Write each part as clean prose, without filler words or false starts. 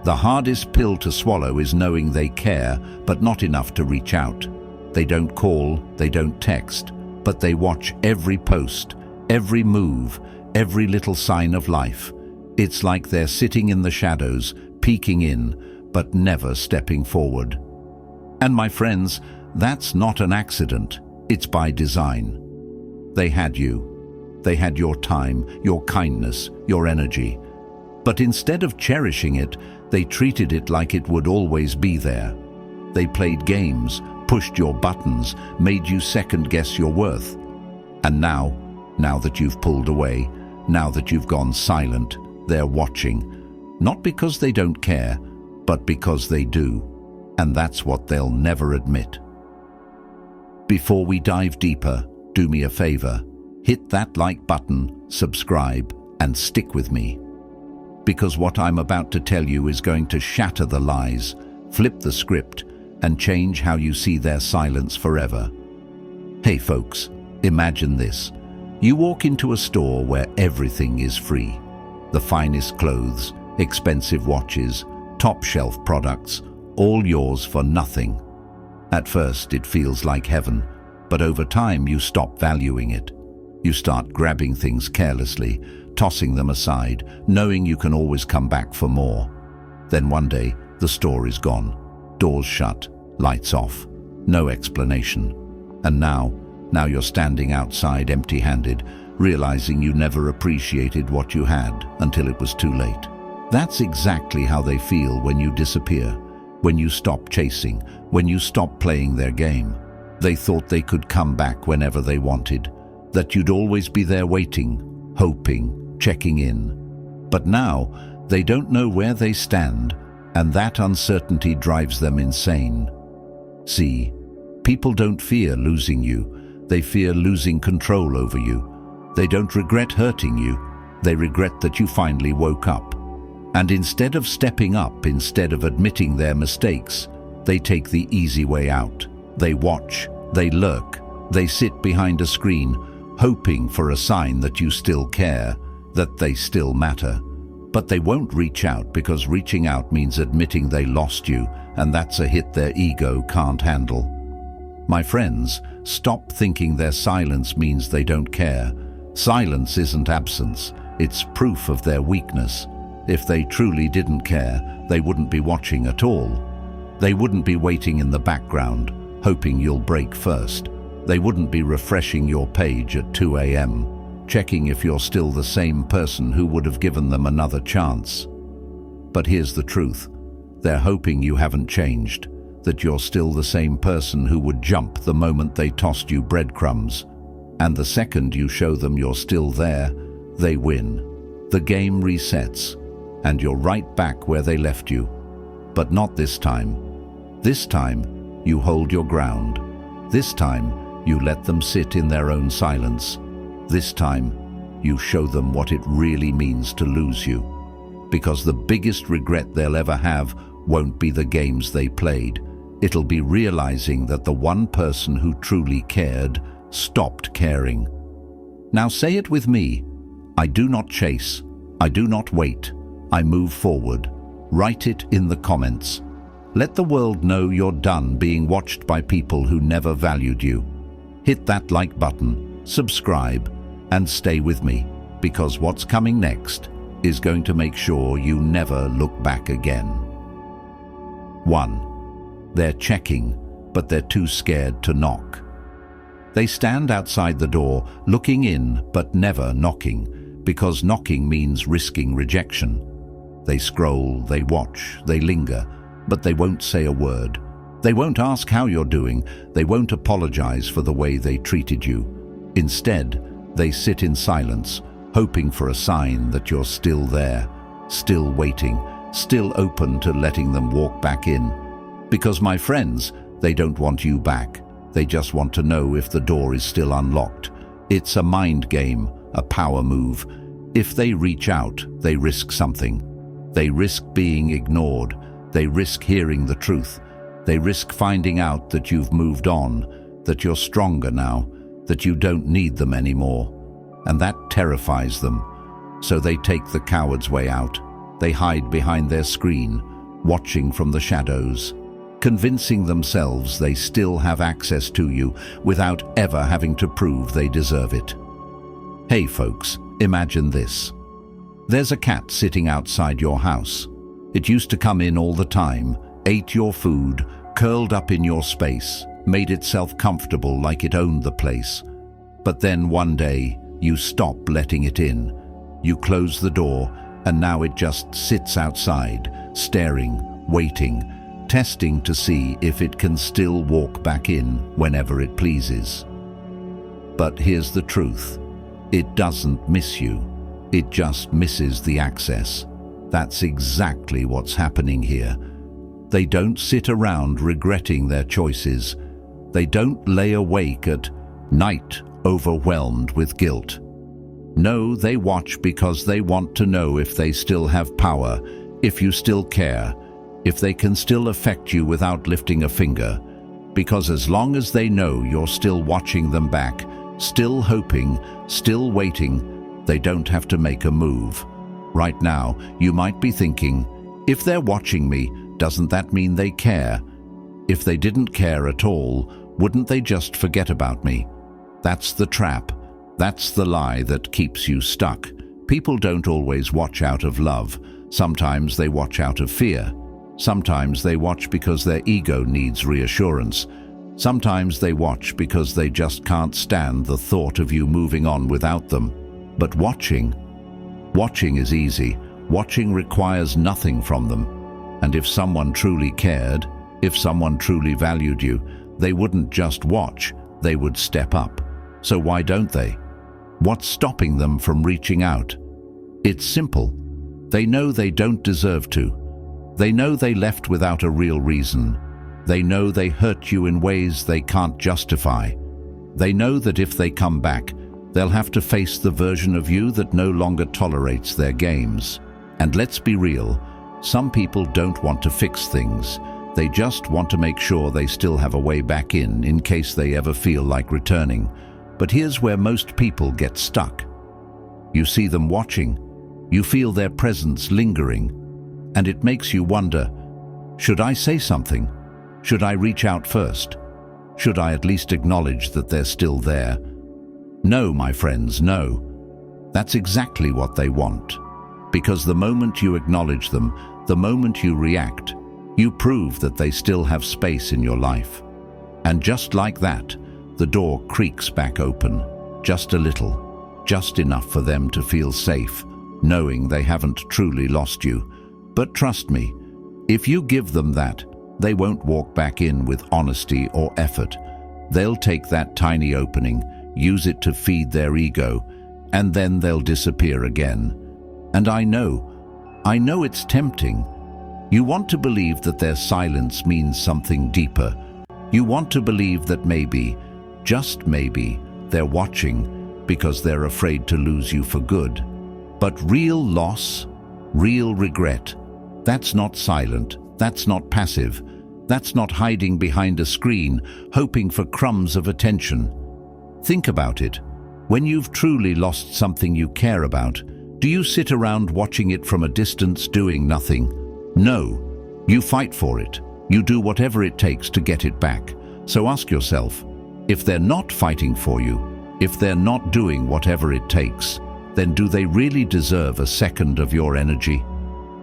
The hardest pill to swallow is knowing they care, but not enough to reach out. They don't call, they don't text, but they watch every post, every move, every little sign of life. It's like they're sitting in the shadows, peeking in, but never stepping forward. And my friends, that's not an accident, it's by design. They had you. They had your time, your kindness, your energy. But instead of cherishing it, they treated it like it would always be there. They played games, pushed your buttons, made you second-guess your worth. And now that you've pulled away, now that you've gone silent, they're watching. Not because they don't care, but because they do. And that's what they'll never admit. Before we dive deeper, do me a favor. Hit that like button, subscribe, and stick with me. Because what I'm about to tell you is going to shatter the lies, flip the script, and change how you see their silence forever. Hey folks, imagine this. You walk into a store where everything is free. The finest clothes, expensive watches, top-shelf products, all yours for nothing. At first it feels like heaven, but over time you stop valuing it. You start grabbing things carelessly, tossing them aside, knowing you can always come back for more. Then one day, the store is gone. Doors shut, lights off, no explanation. And now you're standing outside empty-handed, realizing you never appreciated what you had until it was too late. That's exactly how they feel when you disappear, when you stop chasing, when you stop playing their game. They thought they could come back whenever they wanted, that you'd always be there waiting, hoping, checking in. But now, they don't know where they stand, and that uncertainty drives them insane. See, people don't fear losing you, they fear losing control over you. They don't regret hurting you, they regret that you finally woke up. And instead of stepping up, instead of admitting their mistakes, they take the easy way out. They watch, they lurk, they sit behind a screen, hoping for a sign that you still care, that they still matter. But they won't reach out because reaching out means admitting they lost you, and that's a hit their ego can't handle. My friends, stop thinking their silence means they don't care. Silence isn't absence, it's proof of their weakness. If they truly didn't care, they wouldn't be watching at all. They wouldn't be waiting in the background, hoping you'll break first. They wouldn't be refreshing your page at 2 a.m., checking if you're still the same person who would have given them another chance. But here's the truth. They're hoping you haven't changed, that you're still the same person who would jump the moment they tossed you breadcrumbs. And the second you show them you're still there, they win. The game resets, and you're right back where they left you. But not this time. This time, you hold your ground. This time, you let them sit in their own silence. This time, you show them what it really means to lose you. Because the biggest regret they'll ever have won't be the games they played. It'll be realizing that the one person who truly cared stopped caring. Now say it with me. I do not chase. I do not wait. I move forward. Write it in the comments. Let the world know you're done being watched by people who never valued you. Hit that like button, subscribe, and stay with me, because what's coming next is going to make sure you never look back again. 1. They're checking, but they're too scared to knock. They stand outside the door, looking in but never knocking, because knocking means risking rejection. They scroll, they watch, they linger, but they won't say a word. They won't ask how you're doing. They won't apologize for the way they treated you. Instead, they sit in silence, hoping for a sign that you're still there, still waiting, still open to letting them walk back in. Because, my friends, they don't want you back. They just want to know if the door is still unlocked. It's a mind game, a power move. If they reach out, they risk something. They risk being ignored. They risk hearing the truth. They risk finding out that you've moved on, that you're stronger now, that you don't need them anymore. And that terrifies them. So they take the coward's way out. They hide behind their screen, watching from the shadows, convincing themselves they still have access to you without ever having to prove they deserve it. Hey folks, imagine this. There's a cat sitting outside your house. It used to come in all the time, ate your food, curled up in your space, made itself comfortable like it owned the place. But then one day, you stop letting it in. You close the door, and now it just sits outside, staring, waiting, testing to see if it can still walk back in whenever it pleases. But here's the truth. It doesn't miss you. It just misses the access. That's exactly what's happening here. They don't sit around regretting their choices. They don't lay awake at night overwhelmed with guilt. No, they watch because they want to know if they still have power, if you still care, if they can still affect you without lifting a finger. Because as long as they know you're still watching them back, still hoping, still waiting, they don't have to make a move. Right now, you might be thinking, if they're watching me, doesn't that mean they care? If they didn't care at all, wouldn't they just forget about me? That's the trap. That's the lie that keeps you stuck. People don't always watch out of love. Sometimes they watch out of fear. Sometimes they watch because their ego needs reassurance. Sometimes they watch because they just can't stand the thought of you moving on without them. But watching is easy. Watching requires nothing from them. And if someone truly cared, if someone truly valued you, they wouldn't just watch, they would step up. So why don't they? What's stopping them from reaching out? It's simple. They know they don't deserve to. They know they left without a real reason. They know they hurt you in ways they can't justify. They know that if they come back, they'll have to face the version of you that no longer tolerates their games. And let's be real, some people don't want to fix things. They just want to make sure they still have a way back in case they ever feel like returning. But here's where most people get stuck. You see them watching, you feel their presence lingering, and it makes you wonder, should I say something? Should I reach out first? Should I at least acknowledge that they're still there? No, my friends, no. That's exactly what they want. Because the moment you acknowledge them, the moment you react, you prove that they still have space in your life. And just like that, the door creaks back open, just a little, just enough for them to feel safe, knowing they haven't truly lost you. But trust me, if you give them that, they won't walk back in with honesty or effort. They'll take that tiny opening, use it to feed their ego, and then they'll disappear again. And I know it's tempting. You want to believe that their silence means something deeper. You want to believe that maybe, just maybe, they're watching because they're afraid to lose you for good. But real loss, real regret, that's not silent, that's not passive, that's not hiding behind a screen, hoping for crumbs of attention. Think about it. When you've truly lost something you care about, do you sit around watching it from a distance doing nothing? No. You fight for it. You do whatever it takes to get it back. So ask yourself, if they're not fighting for you, if they're not doing whatever it takes, then do they really deserve a second of your energy?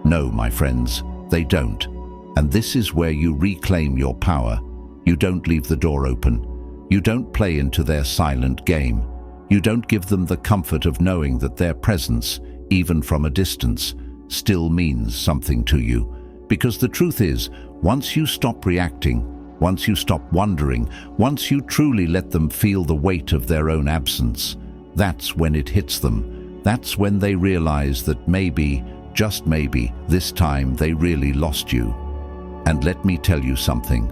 No, my friends, they don't. And this is where you reclaim your power. You don't leave the door open. You don't play into their silent game. You don't give them the comfort of knowing that their presence, even from a distance, still means something to you. Because the truth is, once you stop reacting, once you stop wondering, once you truly let them feel the weight of their own absence, that's when it hits them. That's when they realize that maybe, just maybe, this time they really lost you. And let me tell you something,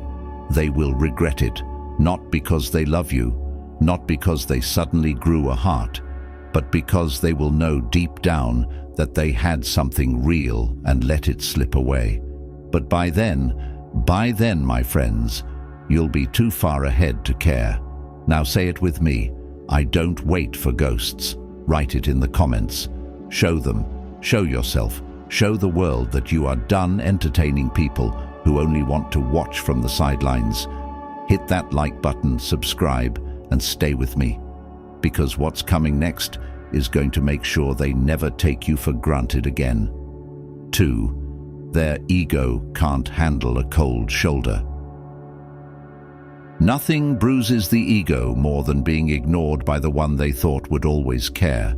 they will regret it, not because they love you, not because they suddenly grew a heart, but because they will know deep down that they had something real and let it slip away. But by then, my friends, you'll be too far ahead to care. Now say it with me, I don't wait for ghosts. Write it in the comments. Show them, show yourself, Show the world that you are done entertaining people who only want to watch from the sidelines. Hit that like button, subscribe, and stay with me, because what's coming next is going to make sure they never take you for granted again. 2. Their ego can't handle a cold shoulder. Nothing bruises the ego more than being ignored by the one they thought would always care.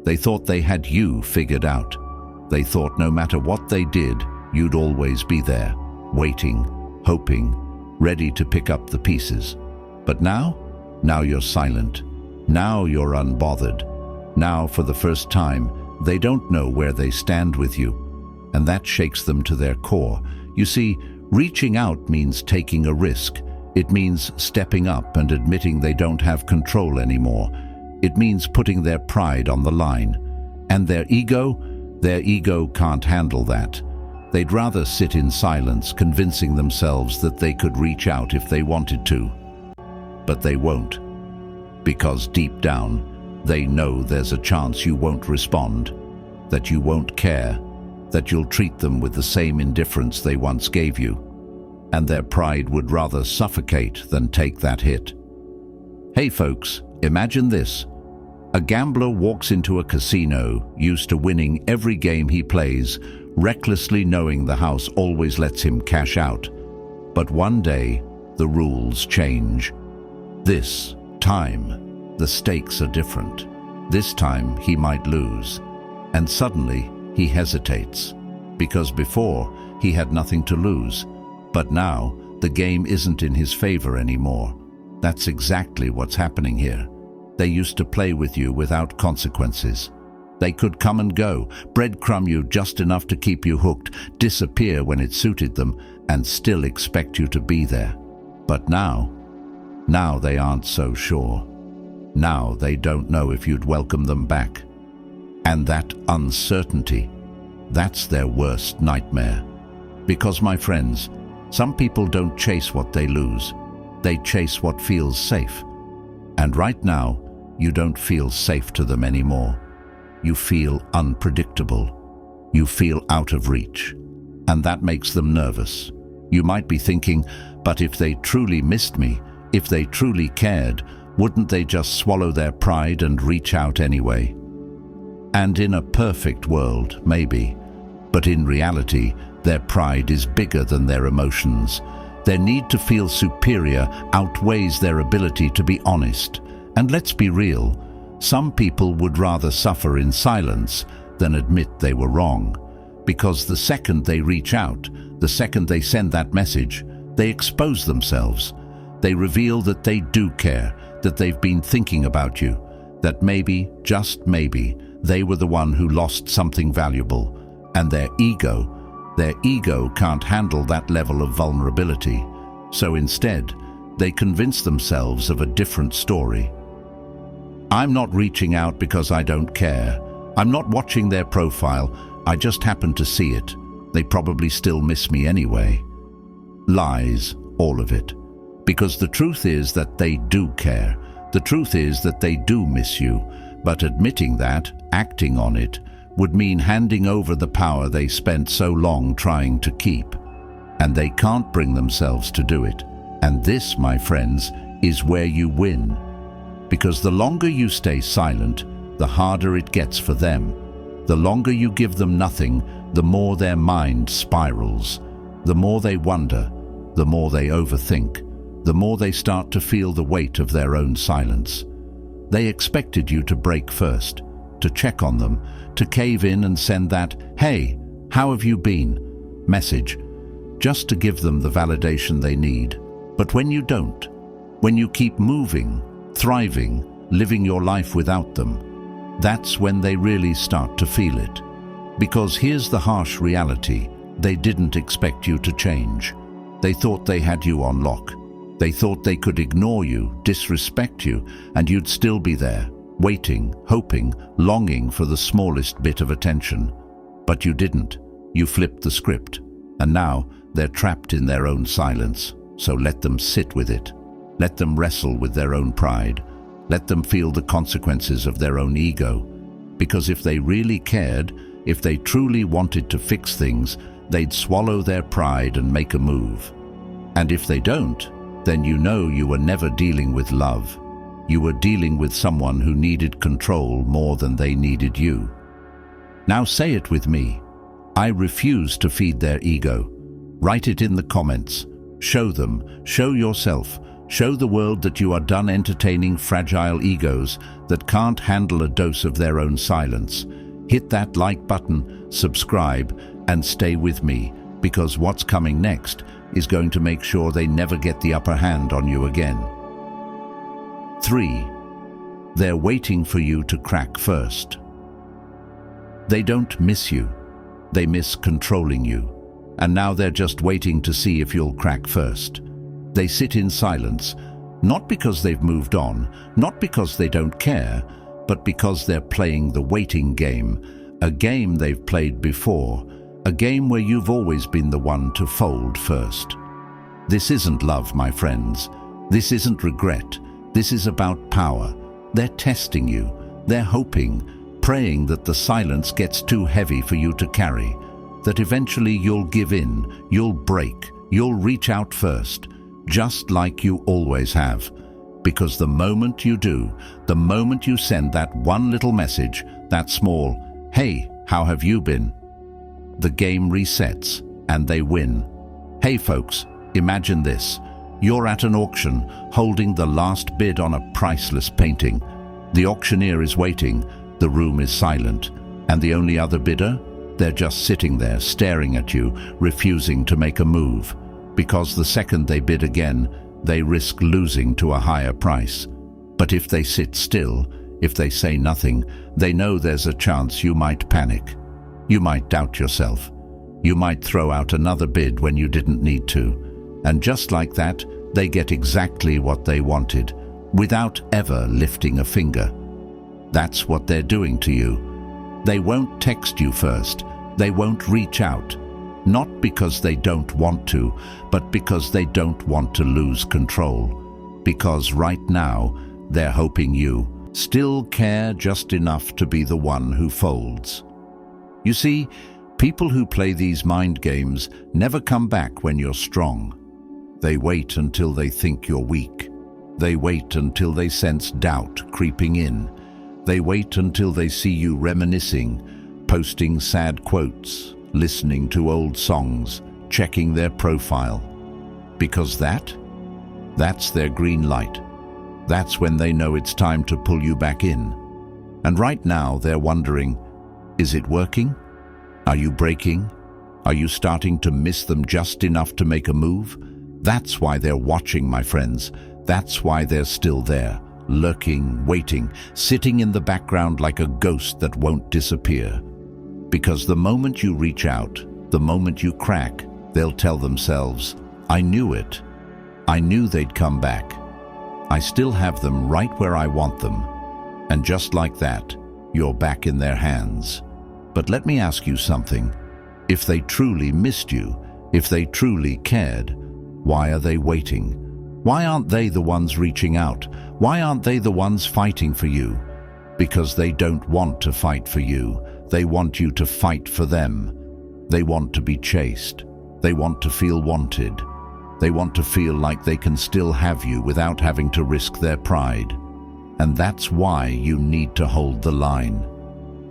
They thought they had you figured out. They thought no matter what they did, you'd always be there, waiting, hoping, ready to pick up the pieces. But now you're silent. Now you're unbothered. Now, for the first time, they don't know where they stand with you, and that shakes them to their core. You see, reaching out means taking a risk. It means stepping up and admitting they don't have control anymore. It means putting their pride on the line. And their ego can't handle that. They'd rather sit in silence, convincing themselves that they could reach out if they wanted to. But they won't. Because deep down, they know there's a chance you won't respond, that you won't care, that you'll treat them with the same indifference they once gave you. And their pride would rather suffocate than take that hit. Hey folks, imagine this. A gambler walks into a casino, used to winning every game he plays, recklessly knowing the house always lets him cash out. But one day, the rules change. This time, the stakes are different. This time, he might lose. And suddenly, he hesitates. Because before, he had nothing to lose. But now, the game isn't in his favor anymore. That's exactly what's happening here. They used to play with you without consequences. They could come and go, breadcrumb you just enough to keep you hooked, disappear when it suited them, and still expect you to be there. But now they aren't so sure. Now they don't know if you'd welcome them back. And that uncertainty, that's their worst nightmare. Because, my friends, some people don't chase what they lose. They chase what feels safe. And right now, you don't feel safe to them anymore. You feel unpredictable. You feel out of reach. And that makes them nervous. You might be thinking, but if they truly missed me, if they truly cared, wouldn't they just swallow their pride and reach out anyway? And in a perfect world, maybe. But in reality, their pride is bigger than their emotions. Their need to feel superior outweighs their ability to be honest. And let's be real, some people would rather suffer in silence than admit they were wrong. Because the second they reach out, the second they send that message, they expose themselves. They reveal that they do care, that they've been thinking about you, that maybe, just maybe, they were the one who lost something valuable. And their ego can't handle that level of vulnerability. So instead, they convince themselves of a different story. I'm not reaching out because I don't care. I'm not watching their profile. I just happen to see it. They probably still miss me anyway. Lies, all of it. Because the truth is that they do care. The truth is that they do miss you. But admitting that, acting on it, would mean handing over the power they spent so long trying to keep. And they can't bring themselves to do it. And this, my friends, is where you win. Because the longer you stay silent, the harder it gets for them. The longer you give them nothing, the more their mind spirals. The more they wonder, the more they overthink, the more they start to feel the weight of their own silence. They expected you to break first, to check on them, to cave in and send that, "Hey, how have you been?" message, just to give them the validation they need. But when you don't, when you keep moving, thriving, living your life without them, that's when they really start to feel it. Because here's the harsh reality: they didn't expect you to change. They thought they had you on lock. They thought they could ignore you, disrespect you, and you'd still be there, waiting, hoping, longing for the smallest bit of attention. But you didn't. You flipped the script. And now they're trapped in their own silence. So let them sit with it. Let them wrestle with their own pride. Let them feel the consequences of their own ego. Because if they really cared, If they truly wanted to fix things, they'd swallow their pride and make a move. And if they don't, then you know you were never dealing with love. You were dealing with someone who needed control more than they needed you. Now say it with me. I refuse to feed their ego. Write it in the comments. Show them, show yourself, show the world that you are done entertaining fragile egos that can't handle a dose of their own silence. Hit that like button, subscribe, and stay with me, because what's coming next is going to make sure they never get the upper hand on you again. 3. They're waiting for you to crack first. They don't miss you. They miss controlling you. And now they're just waiting to see if you'll crack first. They sit in silence, not because they've moved on, not because they don't care, but because they're playing the waiting game, a game they've played before, a game where you've always been the one to fold first. This isn't love, my friends. This isn't regret. This is about power. They're testing you. They're hoping, praying that the silence gets too heavy for you to carry, that eventually you'll give in, you'll break, you'll reach out first, just like you always have. Because the moment you do, the moment you send that one little message, that small, "Hey, how have you been?" the game resets and they win. Hey folks, imagine this. You're at an auction, holding the last bid on a priceless painting. The auctioneer is waiting, the room is silent, and the only other bidder? They're just sitting there, staring at you, refusing to make a move, because the second they bid again, they risk losing to a higher price. But if they sit still, if they say nothing, they know there's a chance you might panic. You might doubt yourself. You might throw out another bid when you didn't need to. And just like that, they get exactly what they wanted, without ever lifting a finger. That's what they're doing to you. They won't text you first. They won't reach out. Not because they don't want to, but because they don't want to lose control. Because right now, they're hoping you still care just enough to be the one who folds. You see, people who play these mind games never come back when you're strong. They wait until they think you're weak. They wait until they sense doubt creeping in. They wait until they see you reminiscing, posting sad quotes, listening to old songs, checking their profile. Because that's their green light. That's when they know it's time to pull you back in. And right now they're wondering, is it working? Are you breaking? Are you starting to miss them just enough to make a move? That's why they're watching, my friends. That's why they're still there, lurking, waiting, sitting in the background like a ghost that won't disappear. Because the moment you reach out, the moment you crack, they'll tell themselves, I knew it. I knew they'd come back. I still have them right where I want them. And just like that, you're back in their hands. But let me ask you something. If they truly missed you, if they truly cared, why are they waiting? Why aren't they the ones reaching out? Why aren't they the ones fighting for you? Because they don't want to fight for you. They want you to fight for them. They want to be chased. They want to feel wanted. They want to feel like they can still have you without having to risk their pride. And that's why you need to hold the line.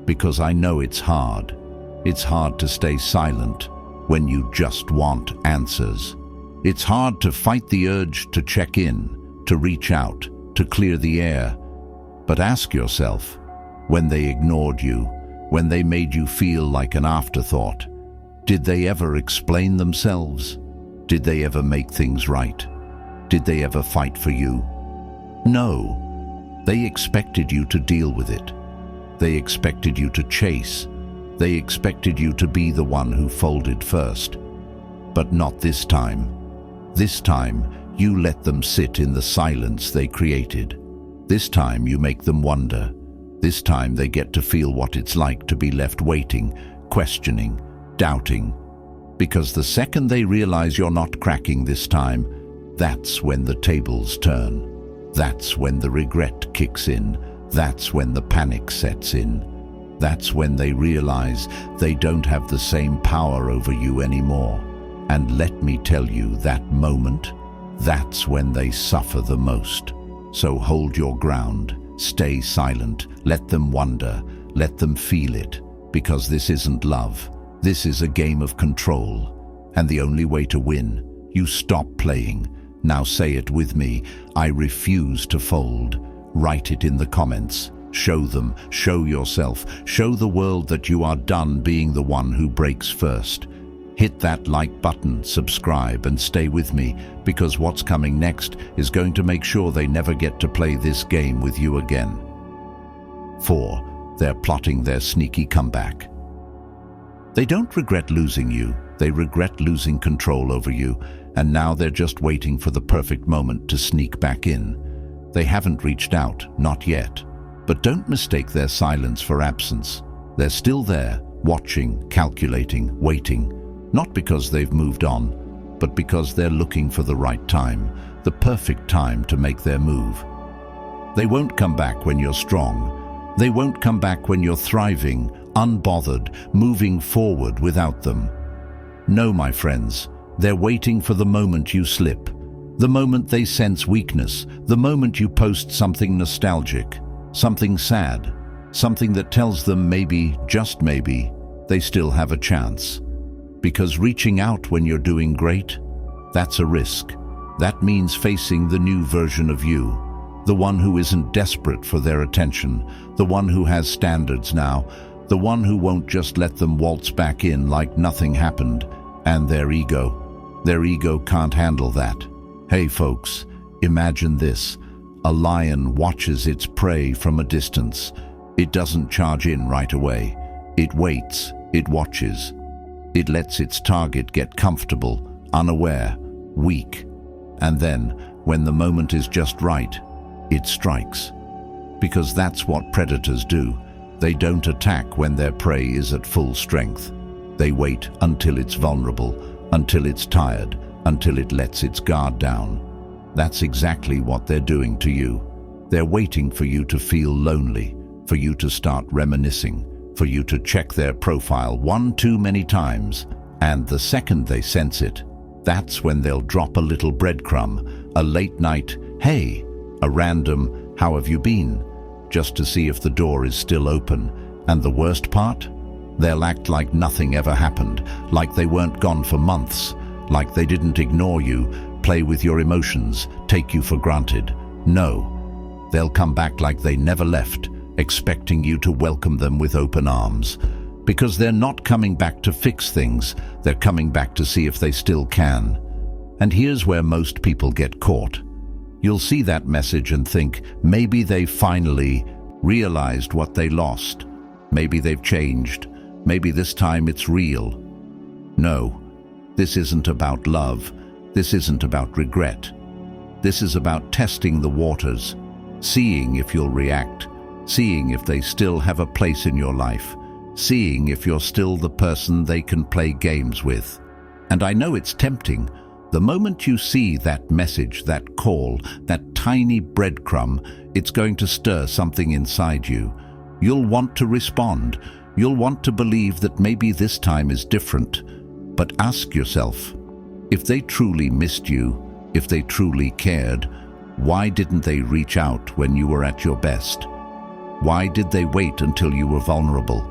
Because I know it's hard. It's hard to stay silent when you just want answers. It's hard to fight the urge to check in, to reach out, to clear the air. But ask yourself, when they ignored you, when they made you feel like an afterthought, did they ever explain themselves? Did they ever make things right? Did they ever fight for you? No. They expected you to deal with it. They expected you to chase. They expected you to be the one who folded first. But not this time. This time, you let them sit in the silence they created. This time, you make them wonder. This time, they get to feel what it's like to be left waiting, questioning, doubting. Because the second they realize you're not cracking this time, that's when the tables turn. That's when the regret kicks in. That's when the panic sets in. That's when they realize they don't have the same power over you anymore. And let me tell you, that moment, that's when they suffer the most. So hold your ground, stay silent, let them wonder, let them feel it, because this isn't love. This is a game of control. And the only way to win, you stop playing. Now say it with me: I refuse to fold. Write it in the comments. Show them, show yourself, show the world that you are done being the one who breaks first. Hit that like button, subscribe, and stay with me, because what's coming next is going to make sure they never get to play this game with you again. 4. They're plotting their sneaky comeback. They don't regret losing you, they regret losing control over you, and now they're just waiting for the perfect moment to sneak back in. They haven't reached out, not yet. But don't mistake their silence for absence. They're still there, watching, calculating, waiting. Not because they've moved on, but because they're looking for the right time, the perfect time to make their move. They won't come back when you're strong. They won't come back when you're thriving, unbothered, moving forward without them. No, my friends, they're waiting for the moment you slip, the moment they sense weakness, the moment you post something nostalgic, something sad, something that tells them maybe, just maybe, they still have a chance. Because reaching out when you're doing great, that's a risk. That means facing the new version of you, the one who isn't desperate for their attention, the one who has standards now, the one who won't just let them waltz back in like nothing happened. And their ego can't handle that. Hey folks, imagine this. A lion watches its prey from a distance. It doesn't charge in right away. It waits, it watches. It lets its target get comfortable, unaware, weak. And then, when the moment is just right, it strikes. Because that's what predators do. They don't attack when their prey is at full strength. They wait until it's vulnerable, until it's tired, until it lets its guard down. That's exactly what they're doing to you. They're waiting for you to feel lonely, for you to start reminiscing, for you to check their profile one too many times. And the second they sense it, that's when they'll drop a little breadcrumb, a late night, hey, a random, how have you been? Just to see if the door is still open. And the worst part? They'll act like nothing ever happened, like they weren't gone for months, like they didn't ignore you, play with your emotions, take you for granted. No, they'll come back like they never left, expecting you to welcome them with open arms. Because they're not coming back to fix things, they're coming back to see if they still can. And here's where most people get caught. You'll see that message and think, maybe they've finally realized what they lost. Maybe they've changed. Maybe this time it's real. No, this isn't about love. This isn't about regret. This is about testing the waters, seeing if you'll react, seeing if they still have a place in your life, seeing if you're still the person they can play games with. And I know it's tempting. The moment you see that message, that call, that tiny breadcrumb, it's going to stir something inside you. You'll want to respond. You'll want to believe that maybe this time is different. But ask yourself, if they truly missed you, if they truly cared, why didn't they reach out when you were at your best? Why did they wait until you were vulnerable?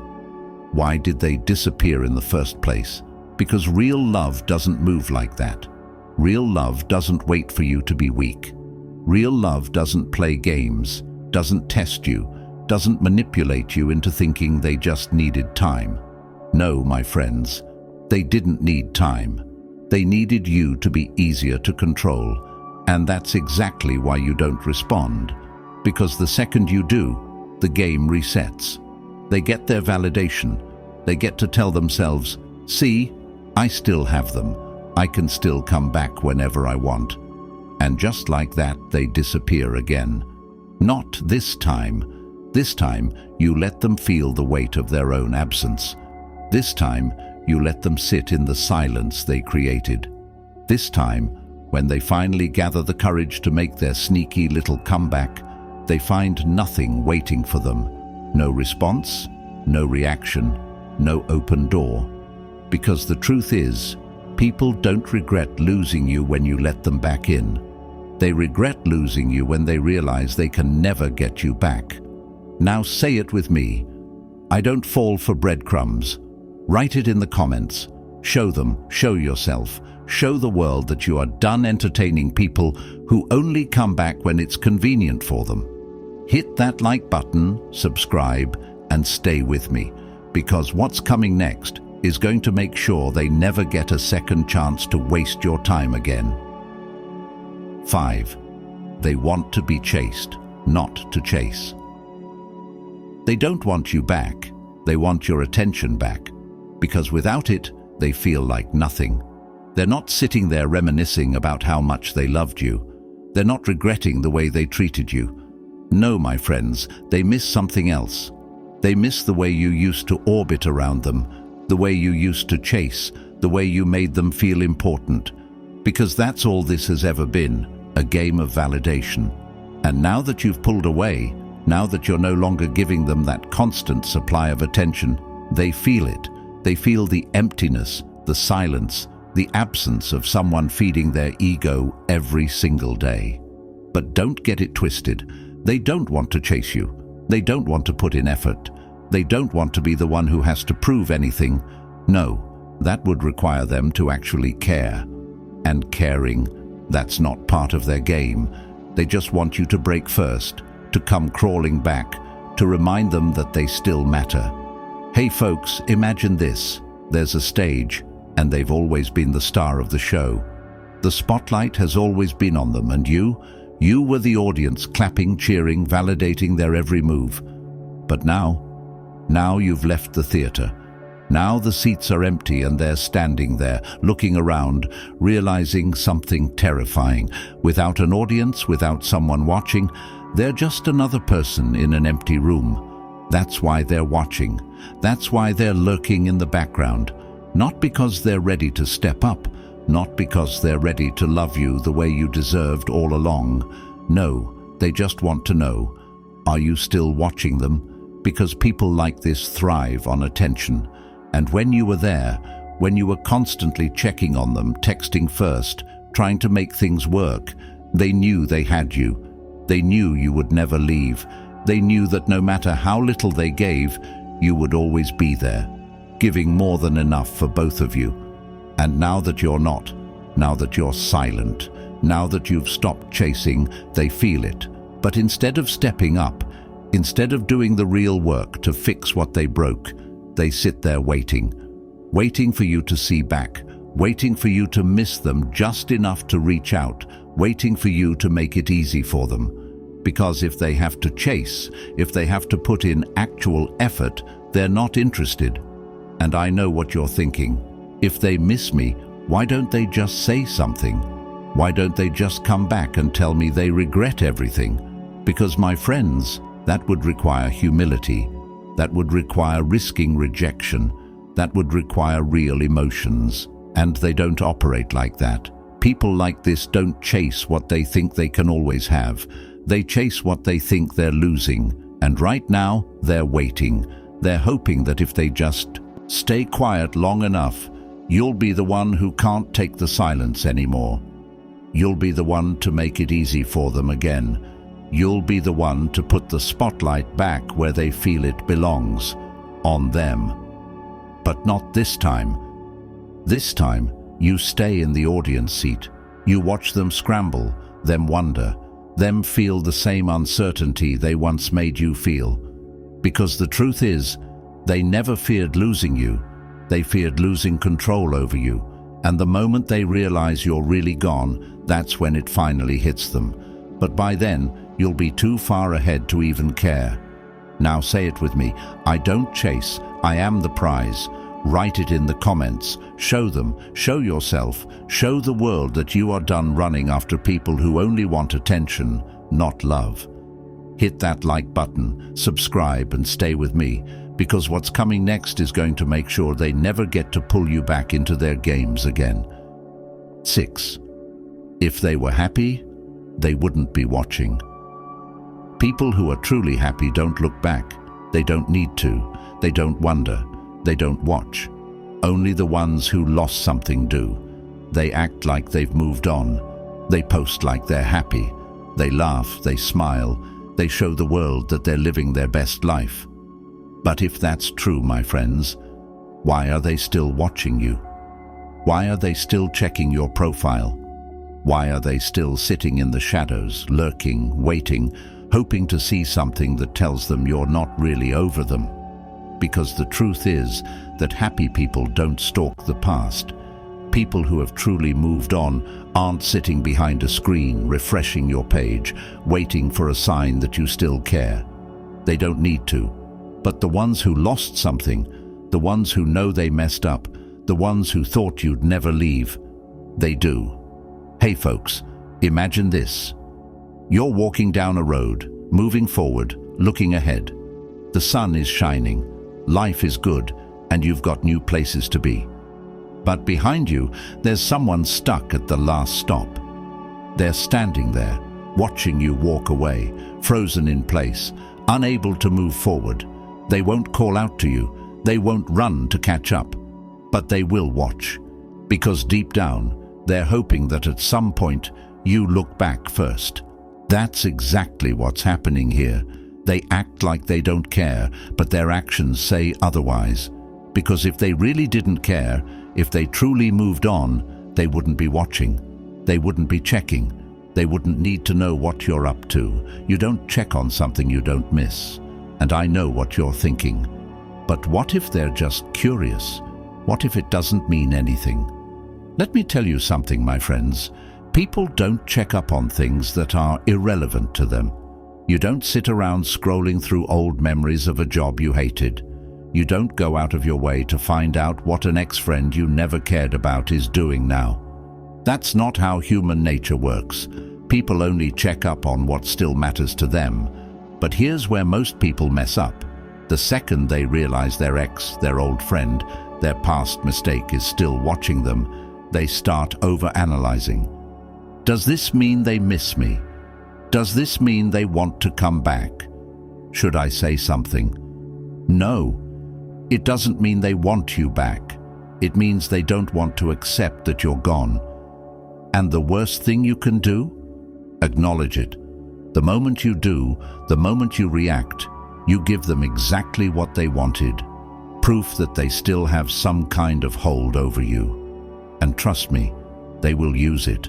Why did they disappear in the first place? Because real love doesn't move like that. Real love doesn't wait for you to be weak. Real love doesn't play games, doesn't test you, doesn't manipulate you into thinking they just needed time. No, my friends, they didn't need time. They needed you to be easier to control. And that's exactly why you don't respond. Because the second you do, the game resets. They get their validation. They get to tell themselves, see, I still have them. I can still come back whenever I want. And just like that, they disappear again. Not this time. This time, you let them feel the weight of their own absence. This time, you let them sit in the silence they created. This time, when they finally gather the courage to make their sneaky little comeback, they find nothing waiting for them. No response, no reaction, no open door. Because the truth is, people don't regret losing you when you let them back in. They regret losing you when they realize they can never get you back. Now say it with me. I don't fall for breadcrumbs. Write it in the comments. Show them, show yourself, show the world that you are done entertaining people who only come back when it's convenient for them. Hit that like button, subscribe, and stay with me, because what's coming next is going to make sure they never get a second chance to waste your time again. 5. They want to be chased, not to chase. They don't want you back, they want your attention back, because without it, they feel like nothing. They're not sitting there reminiscing about how much they loved you. They're not regretting the way they treated you. No, my friends, they miss something else. They miss the way you used to orbit around them, the way you used to chase, the way you made them feel important. Because that's all this has ever been, a game of validation. And now that you've pulled away, now that you're no longer giving them that constant supply of attention, they feel it. They feel the emptiness, the silence, the absence of someone feeding their ego every single day. But don't get it twisted. They don't want to chase you. They don't want to put in effort. They don't want to be the one who has to prove anything. No, that would require them to actually care. And caring, that's not part of their game. They just want you to break first, to come crawling back, to remind them that they still matter. Hey folks, imagine this. There's a stage, and they've always been the star of the show. The spotlight has always been on them, and you were the audience, clapping, cheering, validating their every move. But now you've left the theater. Now the seats are empty and they're standing there, looking around, realizing something terrifying. Without an audience, without someone watching, they're just another person in an empty room. That's why they're watching. That's why they're lurking in the background. Not because they're ready to step up, not because they're ready to love you the way you deserved all along. No, they just want to know, are you still watching them? Because people like this thrive on attention. And when you were there, when you were constantly checking on them, texting first, trying to make things work, they knew they had you. They knew you would never leave. They knew that no matter how little they gave, you would always be there, giving more than enough for both of you. And now that you're not, now that you're silent, now that you've stopped chasing, they feel it. But instead of stepping up, instead of doing the real work to fix what they broke, they sit there waiting for you to see back, waiting for you to miss them just enough to reach out, waiting for you to make it easy for them. Because if they have to chase, if they have to put in actual effort, they're not interested. And I know what you're thinking. If they miss me, why don't they just say something? Why don't they just come back and tell me they regret everything? Because, my friends, that would require humility. That would require risking rejection. That would require real emotions. And they don't operate like that. People like this don't chase what they think they can always have. They chase what they think they're losing. And right now, they're waiting. They're hoping that if they just stay quiet long enough, you'll be the one who can't take the silence anymore. You'll be the one to make it easy for them again. You'll be the one to put the spotlight back where they feel it belongs, on them. But not this time. This time, you stay in the audience seat. You watch them scramble, them wonder, them feel the same uncertainty they once made you feel. Because the truth is, they never feared losing you. They feared losing control over you. And the moment they realize you're really gone, that's when it finally hits them. But by then, you'll be too far ahead to even care. Now say it with me. I don't chase. I am the prize. Write it in the comments. Show them. Show yourself. Show the world that you are done running after people who only want attention, not love. Hit that like button, subscribe, and stay with me, because what's coming next is going to make sure they never get to pull you back into their games again. 6. If they were happy, they wouldn't be watching. People who are truly happy don't look back. They don't need to. They don't wonder. They don't watch. Only the ones who lost something do. They act like they've moved on. They post like they're happy. They laugh, they smile. They show the world that they're living their best life. But if that's true, my friends, why are they still watching you? Why are they still checking your profile? Why are they still sitting in the shadows, lurking, waiting, hoping to see something that tells them you're not really over them? Because the truth is that happy people don't stalk the past. People who have truly moved on aren't sitting behind a screen, refreshing your page, waiting for a sign that you still care. They don't need to. But the ones who lost something, the ones who know they messed up, the ones who thought you'd never leave, they do. Hey folks, imagine this. You're walking down a road, moving forward, looking ahead. The sun is shining, life is good, and you've got new places to be. But behind you, there's someone stuck at the last stop. They're standing there, watching you walk away, frozen in place, unable to move forward. They won't call out to you, they won't run to catch up, but they will watch. Because deep down, they're hoping that at some point, you look back first. That's exactly what's happening here. They act like they don't care, but their actions say otherwise. Because if they really didn't care, if they truly moved on, they wouldn't be watching. They wouldn't be checking. They wouldn't need to know what you're up to. You don't check on something you don't miss. And I know what you're thinking. But what if they're just curious? What if it doesn't mean anything? Let me tell you something, my friends. People don't check up on things that are irrelevant to them. You don't sit around scrolling through old memories of a job you hated. You don't go out of your way to find out what an ex-friend you never cared about is doing now. That's not how human nature works. People only check up on what still matters to them. But here's where most people mess up. The second they realize their ex, their old friend, their past mistake is still watching them, they start overanalyzing. Does this mean they miss me? Does this mean they want to come back? Should I say something? No. It doesn't mean they want you back. It means they don't want to accept that you're gone. And the worst thing you can do? Acknowledge it. The moment you do, the moment you react, you give them exactly what they wanted. Proof that they still have some kind of hold over you. And trust me, they will use it.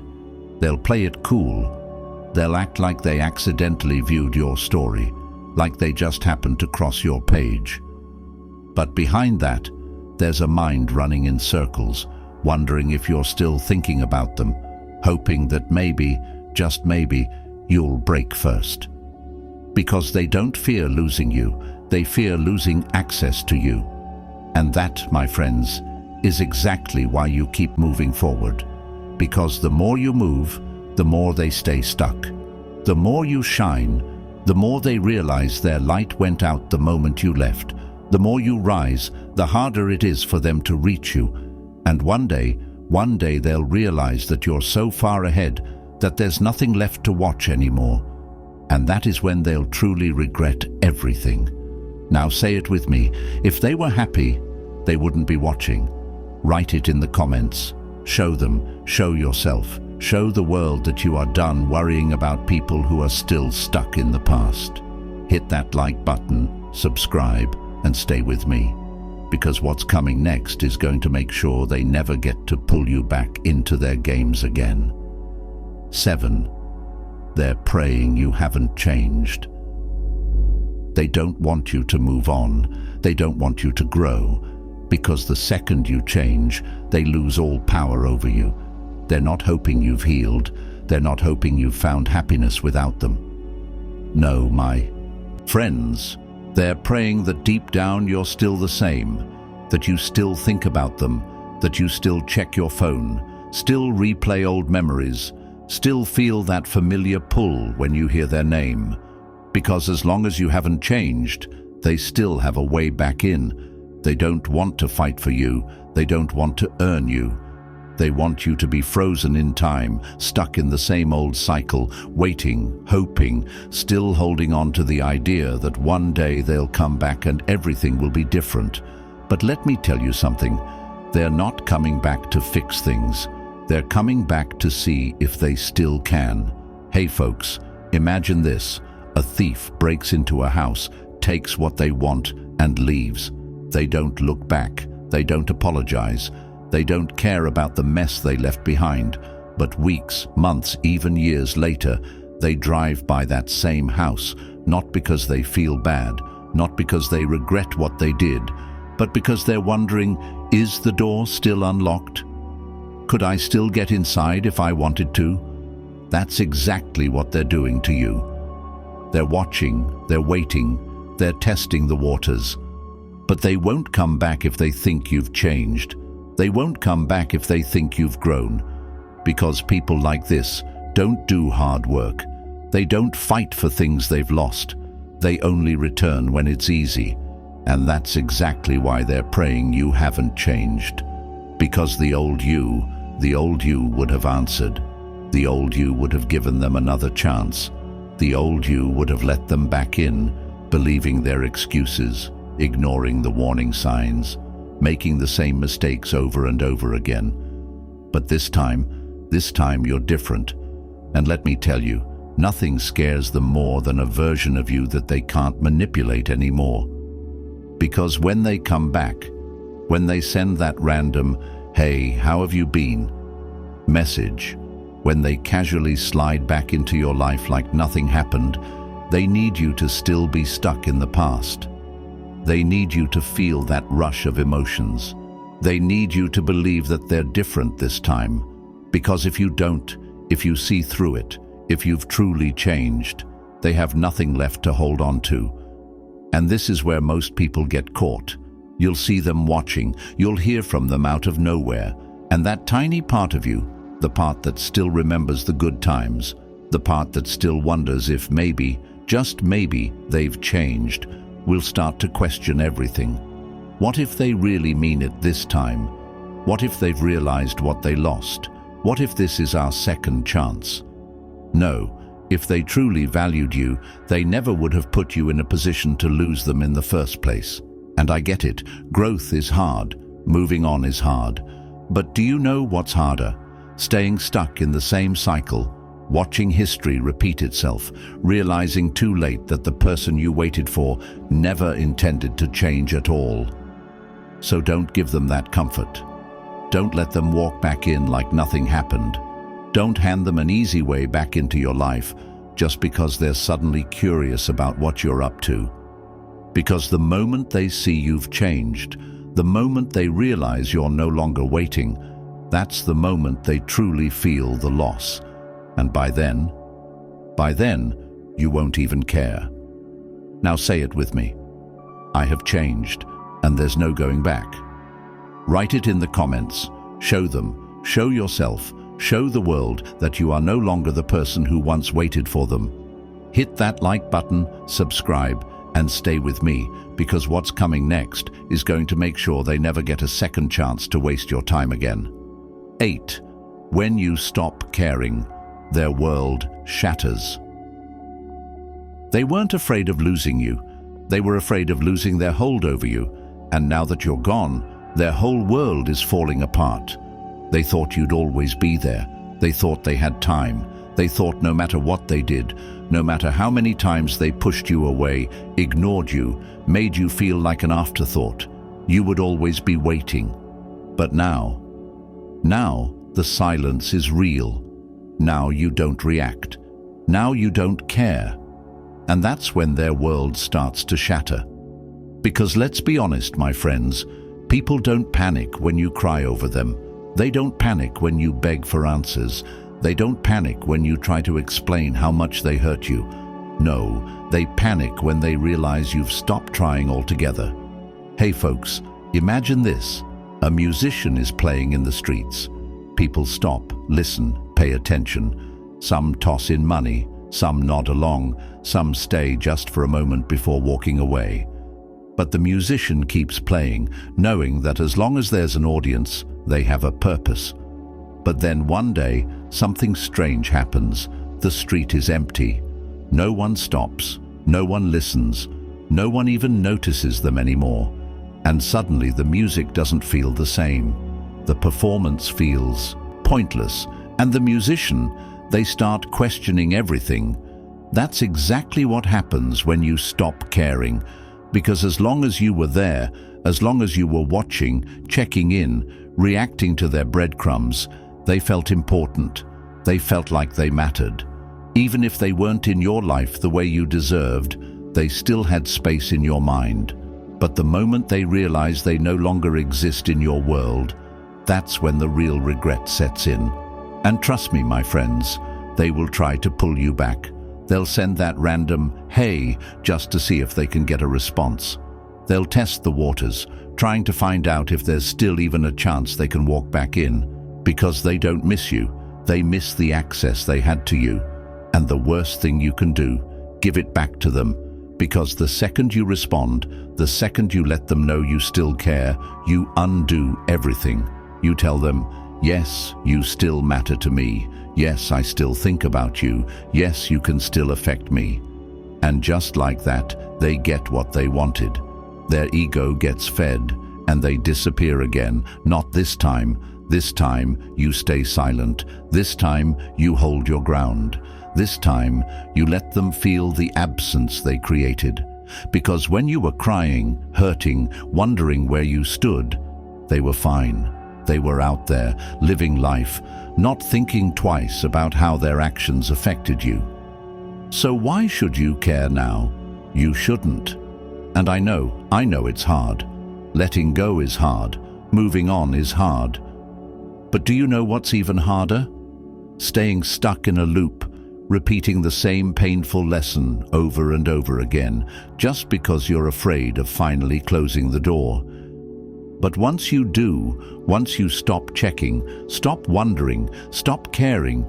They'll play it cool. They'll act like they accidentally viewed your story, like they just happened to cross your page. But behind that, there's a mind running in circles, wondering if you're still thinking about them, hoping that maybe, just maybe, you'll break first. Because they don't fear losing you, they fear losing access to you. And that, my friends, is exactly why you keep moving forward. Because the more you move, the more they stay stuck. The more you shine, the more they realize their light went out the moment you left. The more you rise, the harder it is for them to reach you. And one day they'll realize that you're so far ahead that there's nothing left to watch anymore. And that is when they'll truly regret everything. Now say it with me. If they were happy, they wouldn't be watching. Write it in the comments. Show them, show yourself, show the world that you are done worrying about people who are still stuck in the past. Hit that like button, subscribe, and stay with me. Because what's coming next is going to make sure they never get to pull you back into their games again. 7. They're praying you haven't changed. They don't want you to move on. They don't want you to grow. Because the second you change, they lose all power over you. They're not hoping you've healed. They're not hoping you've found happiness without them. No, my friends, they're praying that deep down you're still the same, that you still think about them, that you still check your phone, still replay old memories, still feel that familiar pull when you hear their name. Because as long as you haven't changed, they still have a way back in. They don't want to fight for you. They don't want to earn you. They want you to be frozen in time, stuck in the same old cycle, waiting, hoping, still holding on to the idea that one day they'll come back and everything will be different. But let me tell you something. They're not coming back to fix things. They're coming back to see if they still can. Hey folks, imagine this. A thief breaks into a house, takes what they want, and leaves. They don't look back. They don't apologize. They don't care about the mess they left behind. But weeks, months, even years later, they drive by that same house, not because they feel bad, not because they regret what they did, but because they're wondering, is the door still unlocked? Could I still get inside if I wanted to? That's exactly what they're doing to you. They're watching, they're waiting, they're testing the waters. But they won't come back if they think you've changed. They won't come back if they think you've grown. Because people like this don't do hard work. They don't fight for things they've lost. They only return when it's easy. And that's exactly why they're praying you haven't changed. Because the old you would have answered. The old you would have given them another chance. The old you would have let them back in, believing their excuses, ignoring the warning signs, making the same mistakes over and over again. But this time you're different. And let me tell you, nothing scares them more than a version of you that they can't manipulate anymore. Because when they come back, when they send that random, "Hey, how have you been?" message, when they casually slide back into your life like nothing happened, they need you to still be stuck in the past. They need you to feel that rush of emotions. They need you to believe that they're different this time. Because if you don't, if you see through it, if you've truly changed, they have nothing left to hold on to. And this is where most people get caught. You'll see them watching, you'll hear from them out of nowhere, and that tiny part of you, the part that still remembers the good times, the part that still wonders if maybe, just maybe, they've changed, will start to question everything. What if they really mean it this time? What if they've realized what they lost? What if this is our second chance? No, if they truly valued you, they never would have put you in a position to lose them in the first place. And I get it, growth is hard, moving on is hard. But do you know what's harder? Staying stuck in the same cycle, watching history repeat itself, realizing too late that the person you waited for never intended to change at all. So don't give them that comfort. Don't let them walk back in like nothing happened. Don't hand them an easy way back into your life just because they're suddenly curious about what you're up to. Because the moment they see you've changed, the moment they realize you're no longer waiting, that's the moment they truly feel the loss. And by then, you won't even care. Now say it with me. I have changed, and there's no going back. Write it in the comments. Show them, show yourself, show the world that you are no longer the person who once waited for them. Hit that like button, subscribe, and stay with me, because what's coming next is going to make sure they never get a second chance to waste your time again. 8. When you stop caring, their world shatters. They weren't afraid of losing you. They were afraid of losing their hold over you. And now that you're gone, their whole world is falling apart. They thought you'd always be there. They thought they had time. They thought no matter what they did, no matter how many times they pushed you away, ignored you, made you feel like an afterthought, you would always be waiting. But now the silence is real. Now you don't react. Now you don't care. And that's when their world starts to shatter. Because let's be honest, my friends, people don't panic when you cry over them. They don't panic when you beg for answers. They don't panic when you try to explain how much they hurt you. No, they panic when they realize you've stopped trying altogether. Hey folks, imagine this. A musician is playing in the streets. People stop, listen, pay attention. Some toss in money, some nod along, some stay just for a moment before walking away. But the musician keeps playing, knowing that as long as there's an audience, they have a purpose. But then one day, something strange happens. The street is empty. No one stops. No one listens. No one even notices them anymore. And suddenly the music doesn't feel the same. The performance feels pointless. And the musician, they start questioning everything. That's exactly what happens when you stop caring. Because as long as you were there, as long as you were watching, checking in, reacting to their breadcrumbs, they felt important. They felt like they mattered. Even if they weren't in your life the way you deserved, they still had space in your mind. But the moment they realize they no longer exist in your world, that's when the real regret sets in. And trust me, my friends, they will try to pull you back. They'll send that random "hey" just to see if they can get a response. They'll test the waters, trying to find out if there's still even a chance they can walk back in. Because they don't miss you. They miss the access they had to you. And the worst thing you can do, give it back to them. Because the second you respond, the second you let them know you still care, you undo everything. You tell them, yes, you still matter to me. Yes, I still think about you. Yes, you can still affect me. And just like that, they get what they wanted. Their ego gets fed, and they disappear again. Not this time. This time, you stay silent. This time, you hold your ground. This time, you let them feel the absence they created. Because when you were crying, hurting, wondering where you stood, they were fine. They were out there, living life, not thinking twice about how their actions affected you. So why should you care now? You shouldn't. And I know it's hard. Letting go is hard. Moving on is hard. But do you know what's even harder? Staying stuck in a loop, repeating the same painful lesson over and over again, just because you're afraid of finally closing the door. But once you do, once you stop checking, stop wondering, stop caring,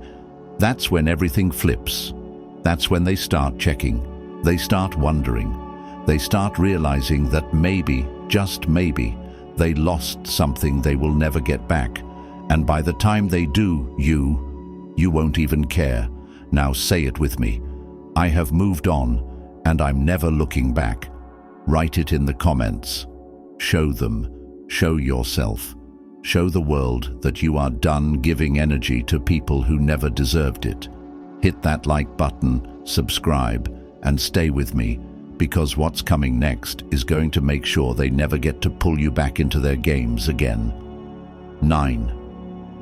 that's when everything flips. That's when they start checking. They start wondering. They start realizing that maybe, just maybe, they lost something they will never get back. And by the time they do, you won't even care. Now say it with me. I have moved on, and I'm never looking back. Write it in the comments. Show them. Show yourself. Show the world that you are done giving energy to people who never deserved it. Hit that like button, subscribe, and stay with me, because what's coming next is going to make sure they never get to pull you back into their games again. 9.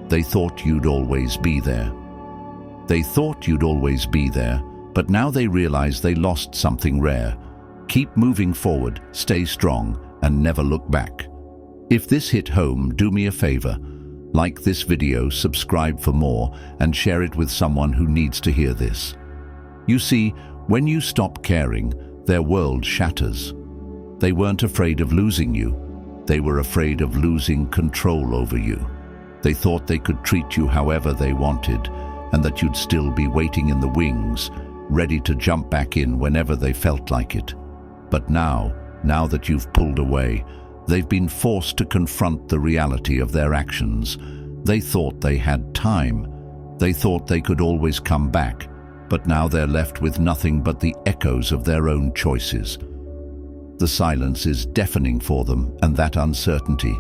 They thought you'd always be there. They thought you'd always be there, but now they realize they lost something rare. Keep moving forward, stay strong, and never look back. If this hit home, do me a favor. Like this video, subscribe for more, and share it with someone who needs to hear this. You see, when you stop caring, their world shatters. They weren't afraid of losing you. They were afraid of losing control over you. They thought they could treat you however they wanted, and that you'd still be waiting in the wings, ready to jump back in whenever they felt like it. But now that you've pulled away, they've been forced to confront the reality of their actions. They thought they had time. They thought they could always come back, but now they're left with nothing but the echoes of their own choices. The silence is deafening for them, and that uncertainty,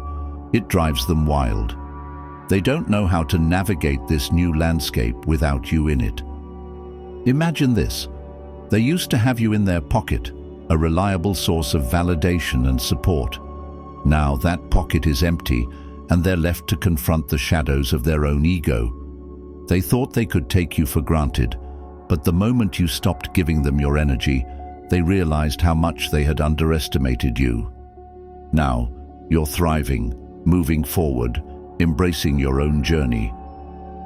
it drives them wild. They don't know how to navigate this new landscape without you in it. Imagine this. They used to have you in their pocket, a reliable source of validation and support. Now that pocket is empty, and they're left to confront the shadows of their own ego. They thought they could take you for granted, but the moment you stopped giving them your energy, they realized how much they had underestimated you. Now, you're thriving, moving forward, embracing your own journey.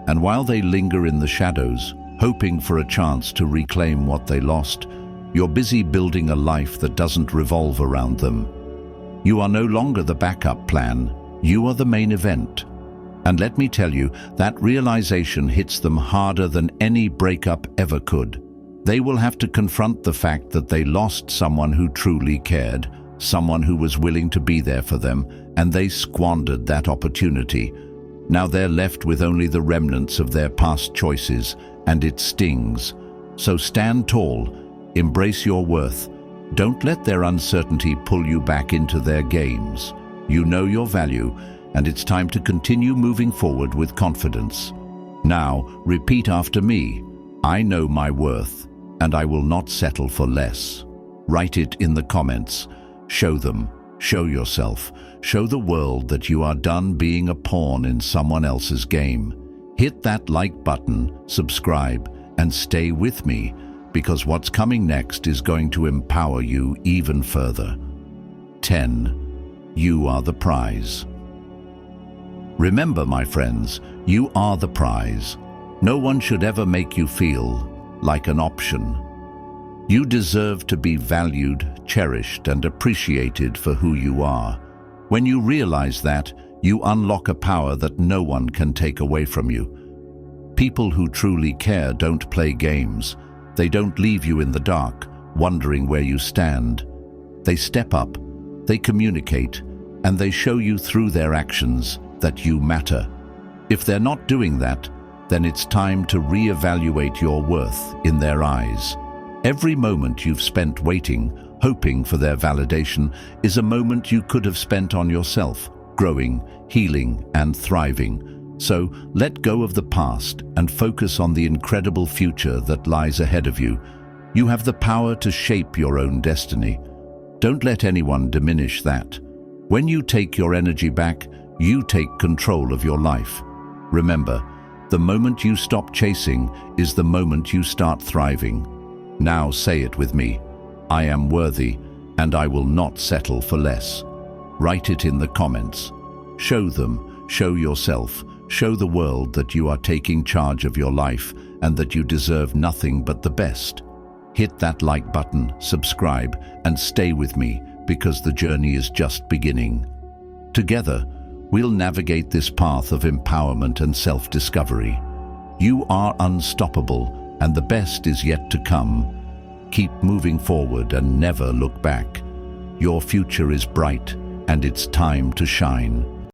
And while they linger in the shadows, hoping for a chance to reclaim what they lost, you're busy building a life that doesn't revolve around them. You are no longer the backup plan, you are the main event. And let me tell you, that realization hits them harder than any breakup ever could. They will have to confront the fact that they lost someone who truly cared, someone who was willing to be there for them, and they squandered that opportunity. Now they're left with only the remnants of their past choices, and it stings. So stand tall, embrace your worth. Don't let their uncertainty pull you back into their games. You know your value, and it's time to continue moving forward with confidence. Now, repeat after me. I know my worth, and I will not settle for less. Write it in the comments. Show them, show yourself, show the world that you are done being a pawn in someone else's game. Hit that like button, subscribe, and stay with me, because what's coming next is going to empower you even further. 10. You are the prize. Remember, my friends, you are the prize. No one should ever make you feel like an option. You deserve to be valued, cherished, and appreciated for who you are. When you realize that, you unlock a power that no one can take away from you. People who truly care don't play games. They don't leave you in the dark, wondering where you stand. They step up, they communicate, and they show you through their actions that you matter. If they're not doing that, then it's time to reevaluate your worth in their eyes. Every moment you've spent waiting, hoping for their validation, is a moment you could have spent on yourself, growing, healing, and thriving. So let go of the past and focus on the incredible future that lies ahead of you. You have the power to shape your own destiny. Don't let anyone diminish that. When you take your energy back, you take control of your life. Remember, the moment you stop chasing is the moment you start thriving. Now say it with me. I am worthy, and I will not settle for less. Write it in the comments. Show them, show yourself, show the world that you are taking charge of your life and that you deserve nothing but the best. Hit that like button, subscribe, and stay with me, because the journey is just beginning. Together, we'll navigate this path of empowerment and self-discovery. You are unstoppable, and the best is yet to come. Keep moving forward and never look back. Your future is bright, and it's time to shine.